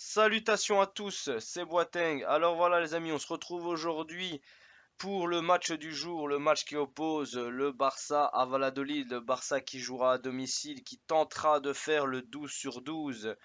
Salutations à tous, c'est Boateng. Alors voilà les amis, on se retrouve aujourd'hui pour le match du jour, le match qui oppose le Barça à Valladolid, le Barça qui jouera à domicile, qui tentera de faire le 12 sur 12.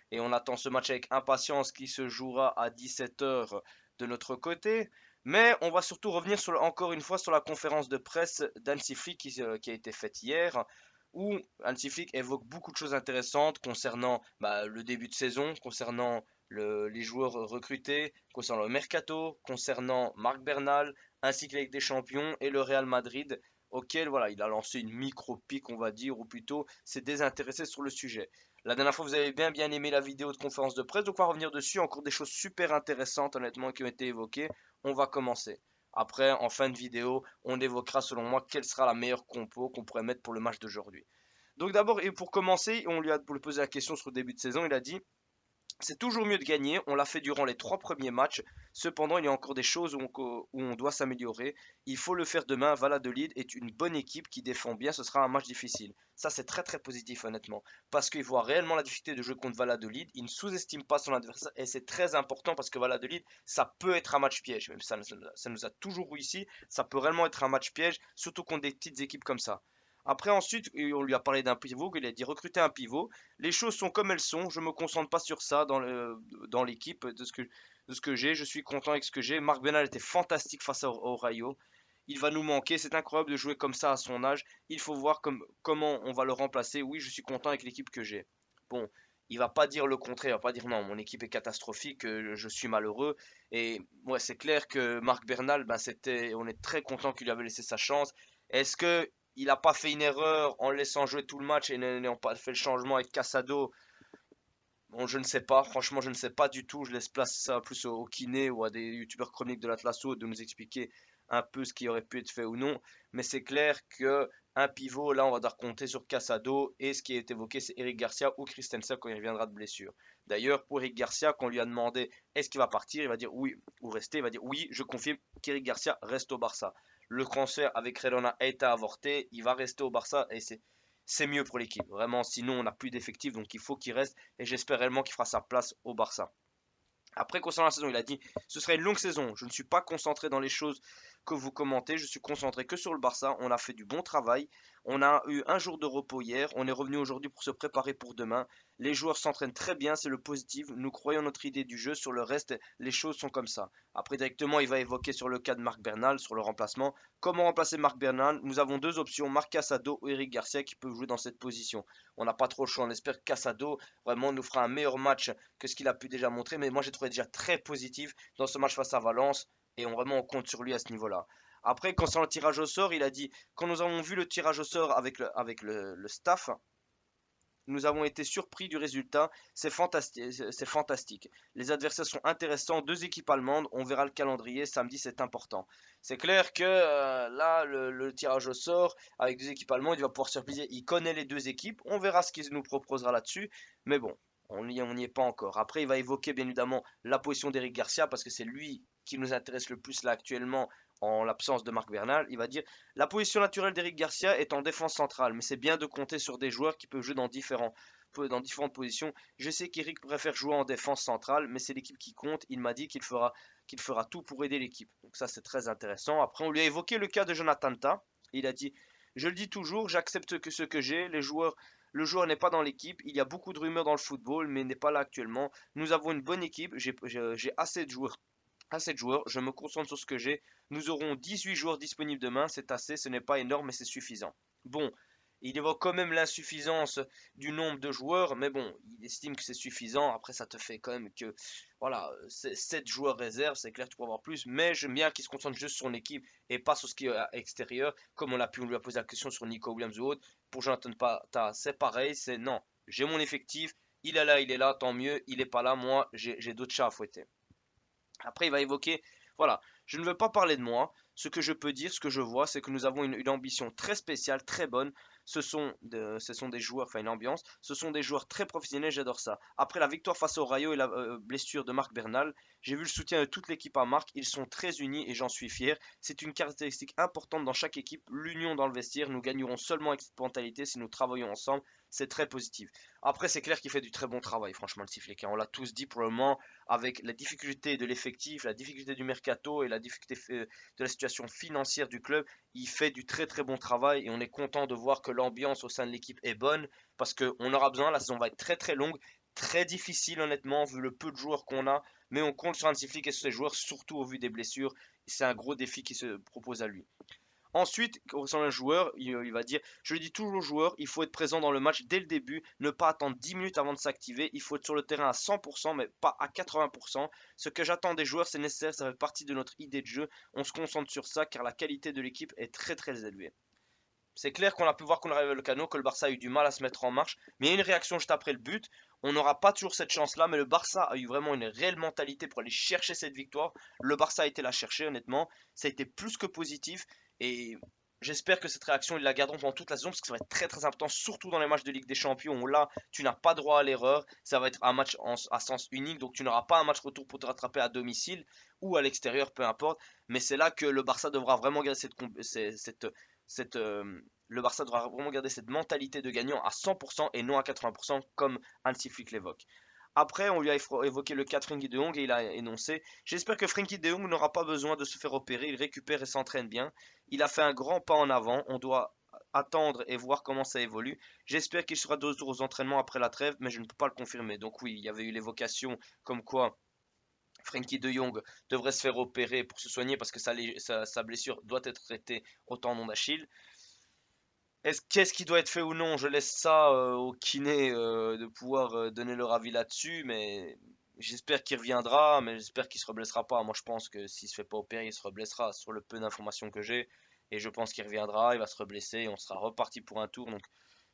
Et on attend ce match avec impatience qui se jouera à 17 heures de notre côté. Mais on va surtout revenir encore une fois sur la conférence de presse d'Hansi Flick qui a été faite hier, où Hansi Flick évoque beaucoup de choses intéressantes concernant le début de saison, concernant les joueurs recrutés, concernant le mercato, concernant Marc Bernal, ainsi que la Ligue des Champions et le Real Madrid, auquel voilà, il a lancé une micro-pique, on va dire, ou plutôt s'est désintéressé sur le sujet. La dernière fois, vous avez bien aimé la vidéo de conférence de presse, donc on va revenir dessus. Encore des choses super intéressantes, honnêtement, qui ont été évoquées. On va commencer. Après, en fin de vidéo, on évoquera selon moi quelle sera la meilleure compo qu'on pourrait mettre pour le match d'aujourd'hui. Donc d'abord, et pour commencer, pour lui poser la question sur le début de saison, il a dit c'est toujours mieux de gagner, on l'a fait durant les 3 premiers matchs. Cependant, il y a encore des choses où on doit s'améliorer. Il faut le faire demain. Valladolid est une bonne équipe qui défend bien. Ce sera un match difficile. Ça, c'est très très positif, honnêtement. Parce qu'il voit réellement la difficulté de jouer contre Valladolid. Il ne sous-estime pas son adversaire. Et c'est très important parce que Valladolid, ça peut être un match piège. Même ça nous a toujours eu ici. Ça peut réellement être un match piège, surtout contre des petites équipes comme ça. Après, ensuite, on lui a parlé d'un pivot. Il a dit recruter un pivot. Les choses sont comme elles sont. Je me concentre pas sur ça dans l'équipe de ce que j'ai. Je suis content avec ce que j'ai. Marc Benal était fantastique face au Rayo. Il va nous manquer. C'est incroyable de jouer comme ça à son âge. Il faut voir comment on va le remplacer. Oui, je suis content avec l'équipe que j'ai. Bon, il va pas dire le contraire. Il va pas dire non, mon équipe est catastrophique, je suis malheureux. Et ouais, c'est clair que Marc Bernal, on est très content qu'il lui avait laissé sa chance. Est-ce que il n'a pas fait une erreur en laissant jouer tout le match et n'ayant pas fait le changement avec Casado? Bon, je ne sais pas, franchement, je ne sais pas du tout. Je laisse place ça plus au kiné ou à des youtubeurs chroniques de l'Atlasso de nous expliquer un peu ce qui aurait pu être fait ou non. Mais c'est clair que un pivot, là, on va devoir compter sur Casado. Et ce qui est évoqué, c'est Eric Garcia ou Christensen quand il reviendra de blessure. D'ailleurs, pour Eric Garcia, quand on lui a demandé est-ce qu'il va partir, il va dire oui ou rester. Il va dire oui, je confirme qu'Eric Garcia reste au Barça. Le transfert avec Redona a été avorté. Il va rester au Barça et c'est mieux pour l'équipe. Vraiment, sinon on n'a plus d'effectifs, donc il faut qu'il reste et j'espère réellement qu'il fera sa place au Barça. Après, concernant la saison, il a dit ce serait une longue saison. Je ne suis pas concentré dans les choses que vous commentez. Je suis concentré que sur le Barça. On a fait du bon travail. On a eu un jour de repos hier. On est revenu aujourd'hui pour se préparer pour demain. Les joueurs s'entraînent très bien. C'est le positif. Nous croyons notre idée du jeu. Sur le reste, les choses sont comme ça. Après, directement, il va évoquer sur le cas de Marc Bernal, sur le remplacement. Comment remplacer Marc Bernal? Nous avons deux options, Marc Casado ou Eric Garcia, qui peuvent jouer dans cette position. On n'a pas trop le choix. On espère que Casado vraiment nous fera un meilleur match que ce qu'il a pu déjà montrer. Mais moi, j'ai trouvé déjà très positif dans ce match face à Valence. Et vraiment, on compte sur lui à ce niveau-là. Après, concernant le tirage au sort, il a dit quand nous avons vu le tirage au sort avec le staff, nous avons été surpris du résultat. C'est fantastique, c'est fantastique. Les adversaires sont intéressants. Deux équipes allemandes. On verra le calendrier. Samedi, c'est important. C'est clair que là, le tirage au sort avec deux équipes allemandes, il va pouvoir se faire plaisir. Il connaît les deux équipes. On verra ce qu'il nous proposera là-dessus. Mais bon, on n'y est pas encore. Après, il va évoquer bien évidemment la position d'Eric Garcia parce que c'est lui qui nous intéresse le plus là actuellement en l'absence de Marc Bernal. Il va dire la position naturelle d'Eric Garcia est en défense centrale, mais c'est bien de compter sur des joueurs qui peuvent jouer dans différentes positions. Je sais qu'Eric préfère jouer en défense centrale, mais c'est l'équipe qui compte. Il m'a dit qu'il fera tout pour aider l'équipe. Donc ça, c'est très intéressant. Après, on lui a évoqué le cas de Jonathan Tah. Il a dit, je le dis toujours, j'accepte que ce que j'ai. Le joueur n'est pas dans l'équipe. Il y a beaucoup de rumeurs dans le football, mais n'est pas là actuellement. Nous avons une bonne équipe. J'ai assez de joueurs, je me concentre sur ce que j'ai. Nous aurons 18 joueurs disponibles demain, c'est assez, ce n'est pas énorme, mais c'est suffisant. Bon, il évoque quand même l'insuffisance du nombre de joueurs, mais bon, il estime que c'est suffisant. Après, ça te fait quand même que, voilà, 7 joueurs réserves, c'est clair, tu peux avoir plus, mais j'aime bien qu'il se concentre juste sur son équipe et pas sur ce qui est à extérieur, comme on lui a posé la question sur Nico Williams ou autre. Pour Jonathan Pata, c'est pareil, c'est non, j'ai mon effectif, il est là, tant mieux, il est pas là, moi, j'ai d'autres chats à fouetter. Après, il va évoquer, voilà, je ne veux pas parler de moi. Ce que je peux dire, ce que je vois, c'est que nous avons une ambition très spéciale, très bonne. Ce sont des joueurs, enfin une ambiance, ce sont des joueurs très professionnels, j'adore ça. Après la victoire face au Rayo et la blessure de Marc Bernal, j'ai vu le soutien de toute l'équipe à Marc. Ils sont très unis et j'en suis fier. C'est une caractéristique importante dans chaque équipe, l'union dans le vestiaire. Nous gagnerons seulement avec cette mentalité si nous travaillons ensemble. c'est très positif. Après, c'est clair qu'il fait du très bon travail, franchement, le Flick, hein. On l'a tous dit pour le moment, avec la difficulté de l'effectif, la difficulté du mercato et la difficulté de la situation financière du club, il fait du très très bon travail et on est content de voir que l'ambiance au sein de l'équipe est bonne parce qu'on aura besoin, la saison va être très très longue, très difficile honnêtement vu le peu de joueurs qu'on a, mais on compte sur Hansi Flick et sur ses joueurs, surtout au vu des blessures. C'est un gros défi qui se propose à lui. Ensuite, concernant un joueur, il va dire, je le dis toujours aux joueurs, il faut être présent dans le match dès le début, ne pas attendre 10 minutes avant de s'activer, il faut être sur le terrain à 100%, mais pas à 80%. Ce que j'attends des joueurs, c'est nécessaire, ça fait partie de notre idée de jeu. On se concentre sur ça car la qualité de l'équipe est très très élevée. C'est clair qu'on a pu voir qu'on arrive à le canot, que le Barça a eu du mal à se mettre en marche, mais il y a une réaction juste après le but. On n'aura pas toujours cette chance-là, mais le Barça a eu vraiment une réelle mentalité pour aller chercher cette victoire. Le Barça a été la chercher, honnêtement. Ça a été plus que positif et j'espère que cette réaction, ils la garderont pendant toute la saison parce que ça va être très très important, surtout dans les matchs de Ligue des Champions où là, tu n'as pas droit à l'erreur. Ça va être un match à sens unique, donc tu n'auras pas un match retour pour te rattraper à domicile ou à l'extérieur, peu importe. Mais c'est là que le Barça devra vraiment garder le Barça devra vraiment garder cette mentalité de gagnant à 100% et non à 80% comme Hansi Flick l'évoque. Après, on lui a évoqué le cas de Frenkie de Jong et il a énoncé: j'espère que Frenkie de Jong n'aura pas besoin de se faire opérer, il récupère et s'entraîne bien. Il a fait un grand pas en avant, on doit attendre et voir comment ça évolue. J'espère qu'il sera de retour aux entraînements après la trêve, mais je ne peux pas le confirmer. Donc oui, il y avait eu l'évocation comme quoi Frenkie de Jong devrait se faire opérer pour se soigner parce que sa blessure doit être traitée au tendon d'Achille. Qu'est-ce qui doit être fait ou non? Je laisse ça au kiné de pouvoir donner leur avis là-dessus, mais j'espère qu'il reviendra, mais j'espère qu'il se reblessera pas. Moi, je pense que s'il se fait pas opérer, il se reblessera sur le peu d'informations que j'ai, et je pense qu'il reviendra, il va se reblesser, et on sera reparti pour un tour. Donc,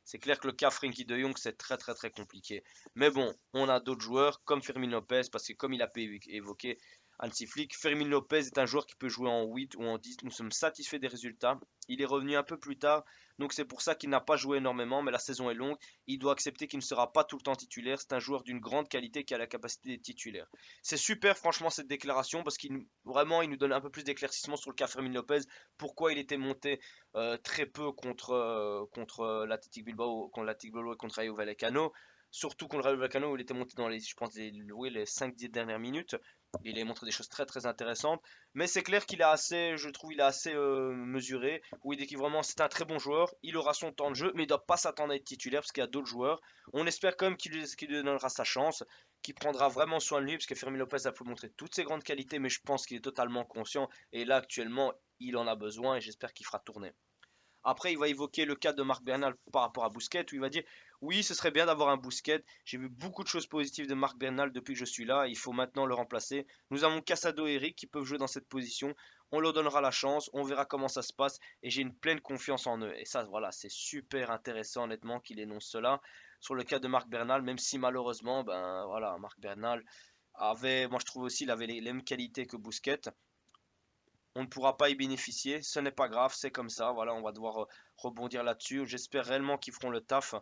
c'est clair que le cas Frenkie de Jong, c'est très très très compliqué. Mais bon, on a d'autres joueurs comme Fermin Lopez, parce que comme il a pu évoquer Hansi Flick, Fermin Lopez est un joueur qui peut jouer en 8 ou en 10. Nous sommes satisfaits des résultats. Il est revenu un peu plus tard, donc c'est pour ça qu'il n'a pas joué énormément, mais la saison est longue. Il doit accepter qu'il ne sera pas tout le temps titulaire. C'est un joueur d'une grande qualité qui a la capacité d'être titulaire. C'est super franchement cette déclaration parce qu'il vraiment il nous donne un peu plus d'éclaircissement sur le cas Fermin Lopez, pourquoi il était monté très peu contre l'Athletic Bilbao, et contre Rayo Vallecano. Surtout contre Rayo Vallecano où il était monté dans les, je pense, les 5-10 dernières minutes. Il a montré des choses très très intéressantes. Mais c'est clair qu'il a assez, je trouve, il a assez mesuré. Où il dit qu'il vraiment c'est un très bon joueur. Il aura son temps de jeu, mais il ne doit pas s'attendre à être titulaire parce qu'il y a d'autres joueurs. On espère quand même qu'il lui donnera sa chance, qu'il prendra vraiment soin de lui parce que Fermin Lopez a pu montrer toutes ses grandes qualités, mais je pense qu'il est totalement conscient. Et là actuellement, il en a besoin et j'espère qu'il fera tourner. Après, il va évoquer le cas de Marc Bernal par rapport à Bousquet, où il va dire: oui, ce serait bien d'avoir un Bousquet. J'ai vu beaucoup de choses positives de Marc Bernal depuis que je suis là. Il faut maintenant le remplacer. Nous avons Casado et Eric qui peuvent jouer dans cette position. On leur donnera la chance. On verra comment ça se passe. Et j'ai une pleine confiance en eux. Et ça, voilà, c'est super intéressant, honnêtement, qu'il énonce cela. Sur le cas de Marc Bernal, même si malheureusement, ben voilà, Marc Bernal avait, moi je trouve aussi, il avait les mêmes qualités que Bousquet. On ne pourra pas y bénéficier, ce n'est pas grave, c'est comme ça, voilà, on va devoir rebondir là-dessus. J'espère réellement qu'ils feront le taf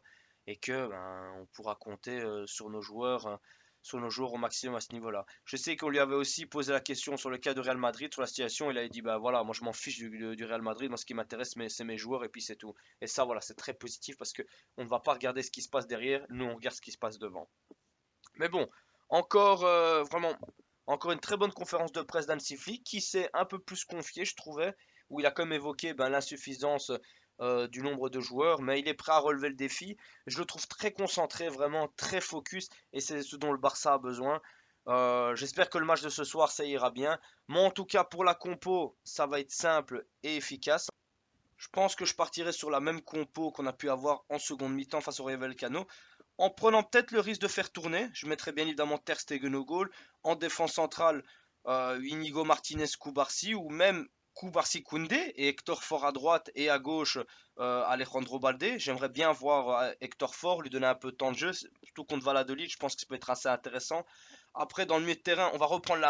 et que ben, on pourra compter sur nos joueurs au maximum à ce niveau-là. Je sais qu'on lui avait aussi posé la question sur le cas de Real Madrid, sur la situation, il avait dit: bah voilà, moi je m'en fiche du Real Madrid, moi ce qui m'intéresse c'est mes joueurs et puis c'est tout. Et ça voilà, c'est très positif parce que on ne va pas regarder ce qui se passe derrière, nous on regarde ce qui se passe devant. Mais bon, encore vraiment, encore une très bonne conférence de presse d'Hansi Flick qui s'est un peu plus confié, je trouvais, où il a quand même évoqué ben, l'insuffisance du nombre de joueurs, mais il est prêt à relever le défi. Je le trouve très concentré, vraiment très focus, et c'est ce dont le Barça a besoin. J'espère que le match de ce soir, ça ira bien. Mais en tout cas, pour la compo, ça va être simple et efficace. Je pense que je partirai sur la même compo qu'on a pu avoir en seconde mi-temps face au Rayo Vallecano, en prenant peut-être le risque de faire tourner. Je mettrai bien évidemment Ter Stegen au goal. En défense centrale, Inigo Martinez, Koubarsi, ou même Koubarsi Koundé, et Hector Fort à droite et à gauche Alejandro Balde. J'aimerais bien voir Hector Fort, lui donner un peu de temps de jeu, surtout contre Valladolid. Je pense que ça peut être assez intéressant. Après, dans le milieu de terrain, on va reprendre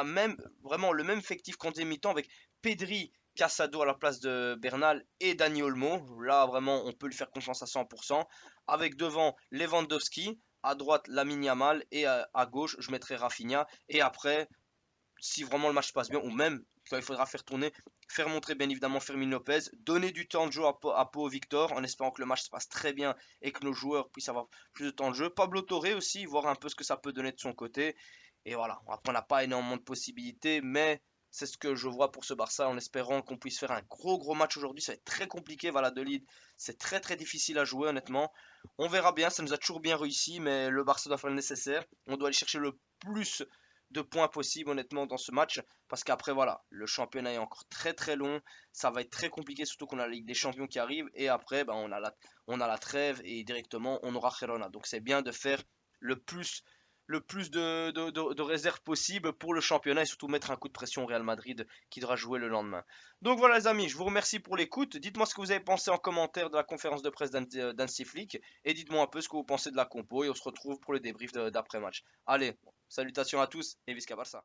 vraiment le même effectif qu'en deuxième mi-temps avec Pedri, Casado à la place de Bernal et Dani Olmo. Là, vraiment, on peut lui faire confiance à 100%. Avec devant Lewandowski, à droite Lamine Yamal et à gauche, je mettrai Rafinha. Et après, si vraiment le match se passe bien, ou même quand il faudra faire tourner, faire montrer bien évidemment Fermin Lopez, donner du temps de jeu à Pau Victor, en espérant que le match se passe très bien et que nos joueurs puissent avoir plus de temps de jeu. Pablo Torre aussi, voir un peu ce que ça peut donner de son côté. Et voilà, après on n'a pas énormément de possibilités, mais c'est ce que je vois pour ce Barça, en espérant qu'on puisse faire un gros match aujourd'hui. Ça va être très compliqué, Valladolid, c'est très difficile à jouer honnêtement. On verra bien, ça nous a toujours bien réussi, mais le Barça doit faire le nécessaire. On doit aller chercher le plus de points possible honnêtement dans ce match, parce qu'après voilà, le championnat est encore très long, ça va être très compliqué, surtout qu'on a la Ligue des Champions qui arrive, et après ben, on a la trêve, et directement on aura Girona. Donc c'est bien de faire le plus de réserves possible pour le championnat, et surtout mettre un coup de pression au Real Madrid qui devra jouer le lendemain. Donc voilà les amis, je vous remercie pour l'écoute. Dites-moi ce que vous avez pensé en commentaire de la conférence de presse d'Hansi Flick, et dites-moi un peu ce que vous pensez de la compo, et on se retrouve pour le débrief d'après-match. Allez, salutations à tous et Visca Barça.